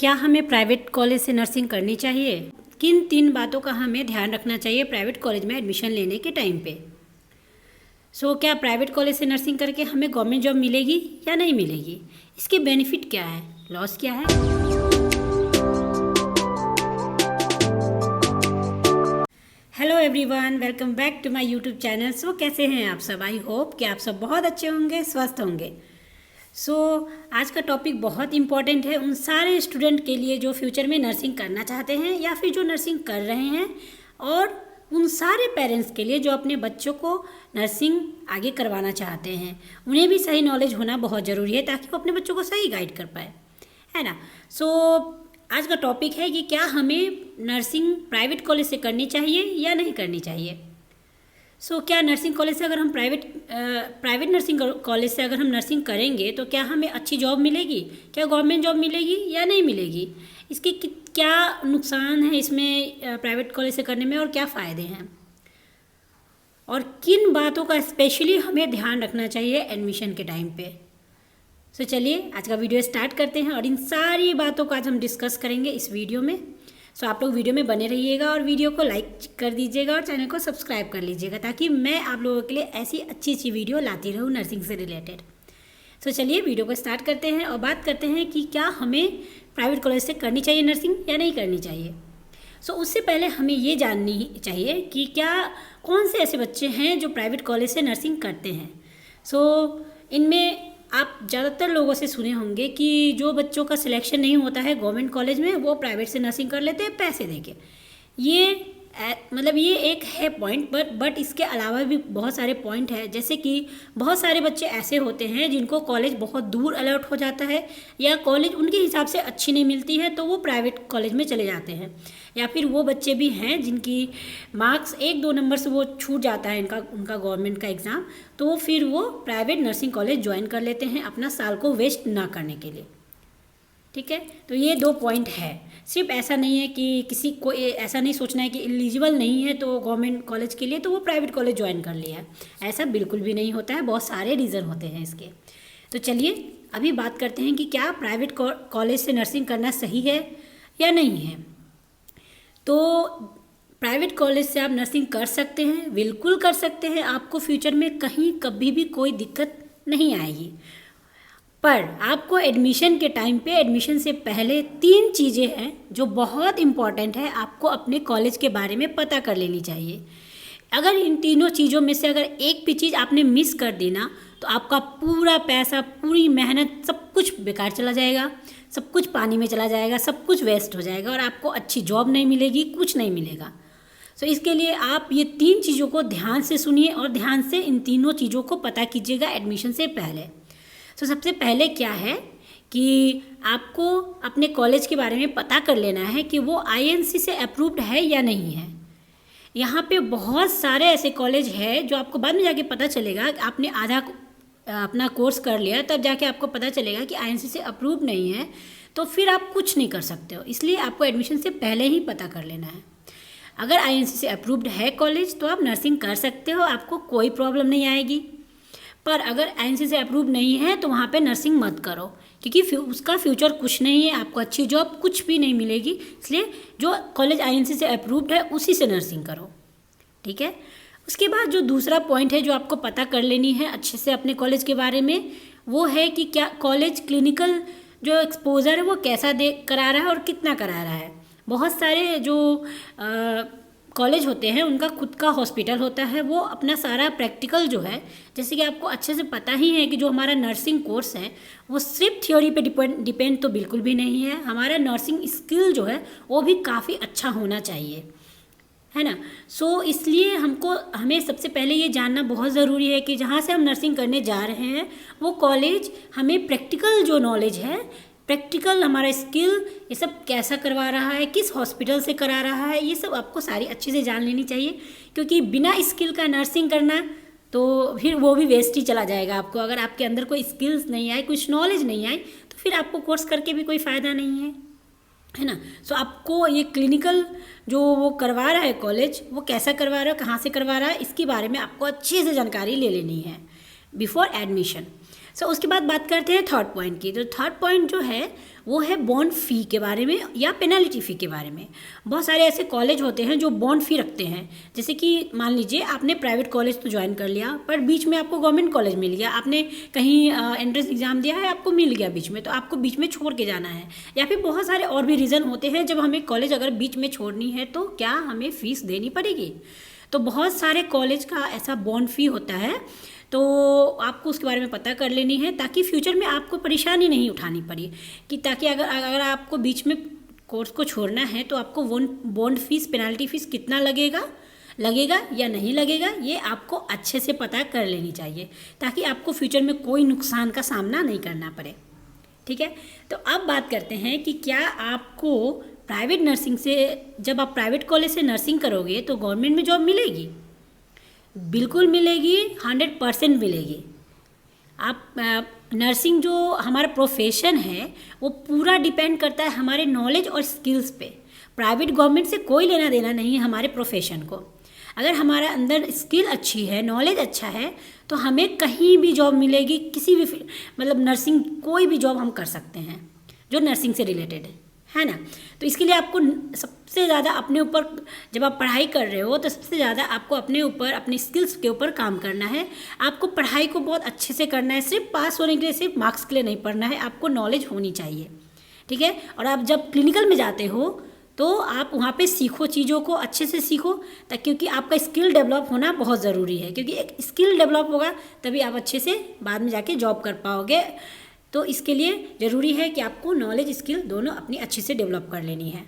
क्या हमें private college से नर्सिंग करनी चाहिए? किन 3 बातों का हमें ध्यान रखना चाहिए प्राइवेट कॉलेज में एडमिशन लेने के टाइम पे? क्या प्राइवेट कॉलेज से नर्सिंग करके हमें गवर्नमेंट जॉब मिलेगी या नहीं मिलेगी? इसके बेनिफिट क्या है, लॉस क्या है? Hello everyone, welcome back to my YouTube channel. कैसे हैं आप सब? आई होप कि आप सब बहुत अच्छे होंगे, स्वस्थ होंगे। आज का टॉपिक बहुत इम्पॉर्टेंट है उन सारे स्टूडेंट के लिए जो फ्यूचर में नर्सिंग करना चाहते हैं या फिर जो नर्सिंग कर रहे हैं, और उन सारे पेरेंट्स के लिए जो अपने बच्चों को नर्सिंग आगे करवाना चाहते हैं। उन्हें भी सही नॉलेज होना बहुत ज़रूरी है ताकि वो अपने बच्चों को सही गाइड कर पाए, है ना। आज का टॉपिक है कि क्या हमें नर्सिंग प्राइवेट कॉलेज से करनी चाहिए या नहीं करनी चाहिए। क्या नर्सिंग कॉलेज से अगर हम प्राइवेट नर्सिंग कॉलेज से अगर हम नर्सिंग करेंगे तो क्या हमें अच्छी जॉब मिलेगी, क्या गवर्नमेंट जॉब मिलेगी या नहीं मिलेगी? इसके क्या नुकसान है इसमें प्राइवेट कॉलेज से करने में, और क्या फ़ायदे हैं, और किन बातों का स्पेशली हमें ध्यान रखना चाहिए एडमिशन के टाइम पे। चलिए आज का वीडियो स्टार्ट करते हैं और इन सारी बातों को आज हम डिस्कस करेंगे इस वीडियो में। आप लोग वीडियो में बने रहिएगा और वीडियो को लाइक कर दीजिएगा और चैनल को सब्सक्राइब कर लीजिएगा ताकि मैं आप लोगों के लिए ऐसी अच्छी वीडियो लाती रहूँ नर्सिंग से रिलेटेड। चलिए वीडियो को स्टार्ट करते हैं और बात करते हैं कि क्या हमें प्राइवेट कॉलेज से करनी चाहिए नर्सिंग या नहीं करनी चाहिए। उससे पहले हमें ये जाननी चाहिए कि क्या कौन से ऐसे बच्चे हैं जो प्राइवेट कॉलेज से नर्सिंग करते हैं। इनमें आप ज़्यादातर लोगों से सुने होंगे कि जो बच्चों का सिलेक्शन नहीं होता है गवर्नमेंट कॉलेज में, वो प्राइवेट से नर्सिंग कर लेते हैं पैसे देके। ये एक है पॉइंट, बट इसके अलावा भी बहुत सारे पॉइंट है। जैसे कि बहुत सारे बच्चे ऐसे होते हैं जिनको कॉलेज बहुत दूर अलॉट हो जाता है या कॉलेज उनके हिसाब से अच्छी नहीं मिलती है तो वो प्राइवेट कॉलेज में चले जाते हैं, या फिर वो बच्चे भी हैं जिनकी मार्क्स 1-2 नंबर से वो छूट जाता है उनका गवर्नमेंट का एग्ज़ाम, तो फिर वो प्राइवेट नर्सिंग कॉलेज ज्वाइन कर लेते हैं अपना साल को वेस्ट ना करने के लिए। ठीक है, तो ये 2 पॉइंट है। सिर्फ ऐसा नहीं है कि किसी को ऐसा नहीं सोचना है कि एलिजिबल नहीं है तो गवर्नमेंट कॉलेज के लिए तो वो प्राइवेट कॉलेज ज्वाइन कर लिया है, ऐसा बिल्कुल भी नहीं होता है। बहुत सारे रीज़न होते हैं इसके। तो चलिए अभी बात करते हैं कि क्या प्राइवेट कॉलेज से नर्सिंग करना सही है या नहीं है। प्राइवेट कॉलेज से आप नर्सिंग कर सकते हैं, बिल्कुल कर सकते हैं। आपको फ्यूचर में कहीं कभी भी कोई दिक्कत नहीं आएगी, पर आपको एडमिशन के टाइम पे, एडमिशन से पहले 3 चीज़ें हैं जो बहुत इम्पॉर्टेंट है, आपको अपने कॉलेज के बारे में पता कर लेनी चाहिए। अगर इन तीनों चीज़ों में से अगर एक भी चीज़ आपने मिस कर दी ना तो आपका पूरा पैसा, पूरी मेहनत, सब कुछ बेकार चला जाएगा, सब कुछ पानी में चला जाएगा, सब कुछ वेस्ट हो जाएगा और आपको अच्छी जॉब नहीं मिलेगी, कुछ नहीं मिलेगा। इसके लिए आप ये 3 चीज़ों को ध्यान से सुनिए और ध्यान से इन तीनों चीज़ों को पता कीजिएगा एडमिशन से पहले। सबसे पहले क्या है कि आपको अपने कॉलेज के बारे में पता कर लेना है कि वो INC से अप्रूव्ड है या नहीं है। यहाँ पे बहुत सारे ऐसे कॉलेज हैं जो आपको बाद में जाके पता चलेगा, आपने आधा अपना कोर्स कर लिया तब जाके आपको पता चलेगा कि INC से अप्रूव नहीं है, तो फिर आप कुछ नहीं कर सकते हो। इसलिए आपको एडमिशन से पहले ही पता कर लेना है। अगर INC से अप्रूव्ड है कॉलेज तो आप नर्सिंग कर सकते हो, आपको कोई प्रॉब्लम नहीं आएगी। पर अगर INC से अप्रूव नहीं है तो वहाँ पे नर्सिंग मत करो, क्योंकि उसका फ्यूचर कुछ नहीं है, आपको अच्छी जॉब कुछ भी नहीं मिलेगी। इसलिए जो कॉलेज INC से अप्रूव्ड है उसी से नर्सिंग करो, ठीक है। उसके बाद जो दूसरा पॉइंट है जो आपको पता कर लेनी है अच्छे से अपने कॉलेज के बारे में, वो है कि क्या कॉलेज क्लिनिकल जो एक्सपोजर है वो कैसा करा रहा है और कितना करा रहा है। बहुत सारे जो कॉलेज होते हैं उनका खुद का हॉस्पिटल होता है, वो अपना सारा प्रैक्टिकल जो है, जैसे कि आपको अच्छे से पता ही है कि जो हमारा नर्सिंग कोर्स है वो सिर्फ थ्योरी पे डिपेंड तो बिल्कुल भी नहीं है। हमारा नर्सिंग स्किल जो है वो भी काफ़ी अच्छा होना चाहिए, है ना। इसलिए हमें सबसे पहले ये जानना बहुत ज़रूरी है कि जहाँ से हम नर्सिंग करने जा रहे हैं वो कॉलेज हमें प्रैक्टिकल जो नॉलेज है, प्रैक्टिकल हमारा स्किल, ये सब कैसा करवा रहा है, किस हॉस्पिटल से करा रहा है, ये सब आपको सारी अच्छे से जान लेनी चाहिए। क्योंकि बिना स्किल का नर्सिंग करना तो फिर वो भी वेस्ट ही चला जाएगा आपको। अगर आपके अंदर कोई स्किल्स नहीं आए, कुछ नॉलेज नहीं आई, तो फिर आपको कोर्स करके भी कोई फ़ायदा नहीं है ना। आपको ये क्लिनिकल जो वो करवा रहा है कॉलेज, वो कैसा करवा रहा है, कहाँ से करवा रहा है, इसके बारे में आपको अच्छे से जानकारी ले लेनी है बिफोर एडमिशन। उसके बाद बात करते हैं थर्ड पॉइंट की। तो थर्ड पॉइंट जो है वो है बॉन्ड फ़ी के बारे में या पेनल्टी फ़ी के बारे में। बहुत सारे ऐसे कॉलेज होते हैं जो बॉन्ड फ़ी रखते हैं। जैसे कि मान लीजिए आपने प्राइवेट कॉलेज तो ज्वाइन कर लिया, पर बीच में आपको गवर्नमेंट कॉलेज मिल गया, आपने कहीं एंट्रेंस एग्ज़ाम दिया है, आपको मिल गया बीच में, तो आपको बीच में छोड़ के जाना है। या फिर बहुत सारे और भी रीज़न होते हैं, जब हमें कॉलेज अगर बीच में छोड़नी है तो क्या हमें फ़ीस देनी पड़ेगी। तो बहुत सारे कॉलेज का ऐसा बॉन्ड फ़ी होता है, तो आपको उसके बारे में पता कर लेनी है, ताकि फ्यूचर में आपको परेशानी नहीं उठानी पड़े, कि ताकि अगर आपको बीच में कोर्स को छोड़ना है तो आपको बॉन्ड फीस, पेनल्टी फ़ीस कितना लगेगा या नहीं लगेगा, ये आपको अच्छे से पता कर लेनी चाहिए, ताकि आपको फ्यूचर में कोई नुकसान का सामना नहीं करना पड़े। ठीक है, तो अब बात करते हैं कि क्या आपको प्राइवेट नर्सिंग से, जब आप प्राइवेट कॉलेज से नर्सिंग करोगे तो गवर्नमेंट में जॉब मिलेगी? बिल्कुल मिलेगी, 100% मिलेगी। आप नर्सिंग जो हमारा प्रोफेशन है वो पूरा डिपेंड करता है हमारे नॉलेज और स्किल्स पे। प्राइवेट गवर्नमेंट से कोई लेना देना नहीं है हमारे प्रोफेशन को। अगर हमारा अंदर स्किल अच्छी है, नॉलेज अच्छा है, तो हमें कहीं भी जॉब मिलेगी, किसी भी मतलब नर्सिंग कोई भी जॉब हम कर सकते हैं जो नर्सिंग से रिलेटेड है ना। तो इसके लिए आपको सबसे ज़्यादा अपने ऊपर, जब आप पढ़ाई कर रहे हो तो सबसे ज़्यादा आपको अपने ऊपर, अपनी स्किल्स के ऊपर काम करना है। आपको पढ़ाई को बहुत अच्छे से करना है, सिर्फ पास होने के लिए, सिर्फ मार्क्स के लिए नहीं पढ़ना है, आपको नॉलेज होनी चाहिए। ठीक है, और आप जब क्लिनिकल में जाते हो तो आप वहाँ पे सीखो, चीज़ों को अच्छे से सीखो, क्योंकि आपका स्किल डेवलप होना बहुत ज़रूरी है, क्योंकि एक स्किल डेवलप होगा तभी आप अच्छे से बाद में जाके जॉब कर पाओगे। तो इसके लिए ज़रूरी है कि आपको नॉलेज, स्किल दोनों अपनी अच्छे से डेवलप कर लेनी है।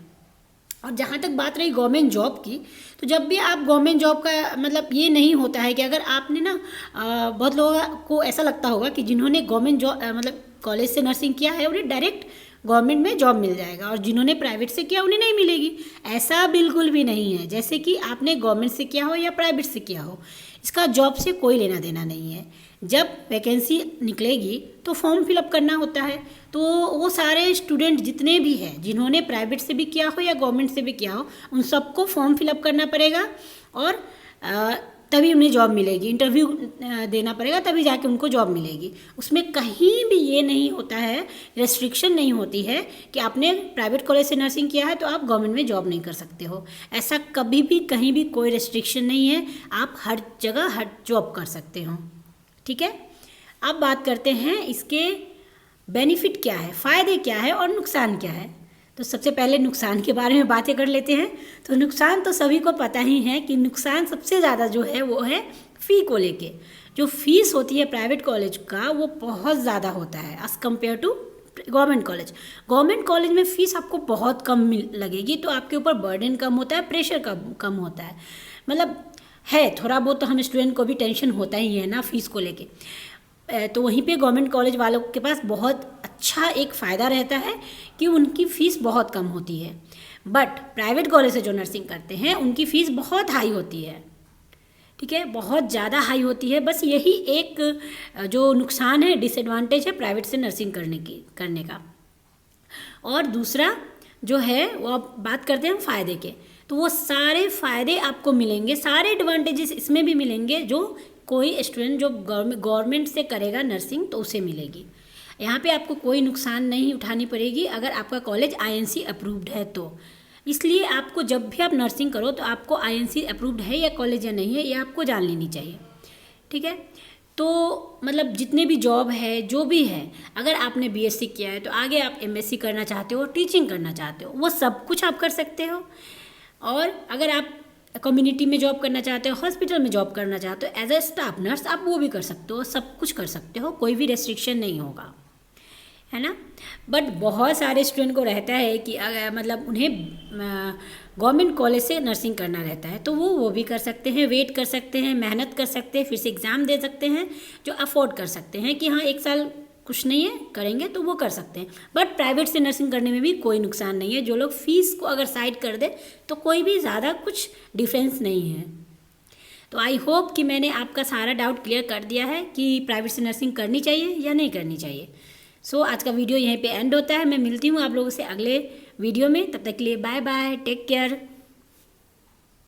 और जहाँ तक बात रही गवर्नमेंट जॉब की, तो जब भी आप गवर्नमेंट जॉब का मतलब ये नहीं होता है कि अगर आपने ना बहुत लोगों को ऐसा लगता होगा कि जिन्होंने गवर्नमेंट जॉब मतलब कॉलेज से नर्सिंग किया है उन्हें डायरेक्ट गवर्नमेंट में जॉब मिल जाएगा, और जिन्होंने प्राइवेट से किया उन्हें नहीं मिलेगी। ऐसा बिल्कुल भी नहीं है। जैसे कि आपने गवर्नमेंट से किया हो या प्राइवेट से किया हो, इसका जॉब से कोई लेना देना नहीं है। जब वैकेंसी निकलेगी तो फॉर्म फिलअप करना होता है, तो वो सारे स्टूडेंट जितने भी हैं जिन्होंने प्राइवेट से भी किया हो या गवर्नमेंट से भी किया हो, उन सबको फॉर्म फिलअप करना पड़ेगा, और तभी उन्हें जॉब मिलेगी। इंटरव्यू देना पड़ेगा, तभी जाके उनको जॉब मिलेगी। उसमें कहीं भी ये नहीं होता है, रेस्ट्रिक्शन नहीं होती है कि आपने प्राइवेट कॉलेज से नर्सिंग किया है तो आप गवर्नमेंट में जॉब नहीं कर सकते हो। ऐसा कभी भी कहीं भी कोई रेस्ट्रिक्शन नहीं है, आप हर जगह हर जॉब कर सकते हो। ठीक है, अब बात करते हैं इसके बेनिफिट क्या है, फ़ायदे क्या है और नुकसान क्या है। तो सबसे पहले नुकसान के बारे में बातें कर लेते हैं। तो नुकसान तो सभी को पता ही है कि नुकसान सबसे ज़्यादा जो है वो है फ़ी को लेके। जो फीस होती है प्राइवेट कॉलेज का वो बहुत ज़्यादा होता है as compare to government college. Government college में फ़ीस आपको बहुत कम लगेगी, तो आपके ऊपर बर्डन कम होता है, प्रेशर कम होता है। मतलब है थोड़ा बहुत तो हम स्टूडेंट को भी टेंशन होता ही है ना फ़ीस को लेके। तो वहीं पे गवर्नमेंट कॉलेज वालों के पास बहुत अच्छा एक फ़ायदा रहता है कि उनकी फ़ीस बहुत कम होती है। बट प्राइवेट कॉलेज से जो नर्सिंग करते हैं उनकी फ़ीस बहुत हाई होती है। ठीक है, बहुत ज़्यादा हाई होती है। बस यही एक जो नुकसान है, डिसएडवांटेज है प्राइवेट से नर्सिंग करने का। और दूसरा जो है वो अब बात करते हैं फ़ायदे के, तो वो सारे फ़ायदे आपको मिलेंगे, सारे एडवांटेजेस इसमें भी मिलेंगे जो कोई स्टूडेंट जो गवर्नमेंट से करेगा नर्सिंग तो उसे मिलेगी। यहाँ पे आपको कोई नुकसान नहीं उठानी पड़ेगी अगर आपका कॉलेज INC अप्रूव्ड है तो। इसलिए आपको जब भी आप नर्सिंग करो तो आपको INC अप्रूव्ड है या कॉलेज या नहीं है ये आपको जान लेनी चाहिए। ठीक है, तो मतलब जितने भी जॉब है जो भी है, अगर आपने BSc किया है तो आगे आप MSc करना चाहते हो, टीचिंग करना चाहते हो, वो सब कुछ आप कर सकते हो। और अगर आप कम्युनिटी में जॉब करना चाहते हो, हॉस्पिटल में जॉब करना चाहते हो एज ए स्टाफ नर्स, आप वो भी कर सकते हो, सब कुछ कर सकते हो, कोई भी रेस्ट्रिक्शन नहीं होगा, है ना। बट बहुत सारे स्टूडेंट को रहता है कि मतलब उन्हें गवर्नमेंट कॉलेज से नर्सिंग करना रहता है, तो वो भी कर सकते हैं, वेट कर सकते हैं, मेहनत कर सकते हैं, फिर से एग्ज़ाम दे सकते हैं, जो अफोर्ड कर सकते हैं कि हाँ 1 साल कुछ नहीं है करेंगे तो वो कर सकते हैं। बट प्राइवेट से नर्सिंग करने में भी कोई नुकसान नहीं है। जो लोग फ़ीस को अगर साइड कर दे तो कोई भी ज़्यादा कुछ डिफरेंस नहीं है। तो आई होप कि मैंने आपका सारा डाउट क्लियर कर दिया है कि प्राइवेट से नर्सिंग करनी चाहिए या नहीं करनी चाहिए। सो आज का वीडियो यहीं पे एंड होता है। मैं मिलती हूँ आप लोगों से अगले वीडियो में, तब तक के लिए बाय बाय, टेक केयर।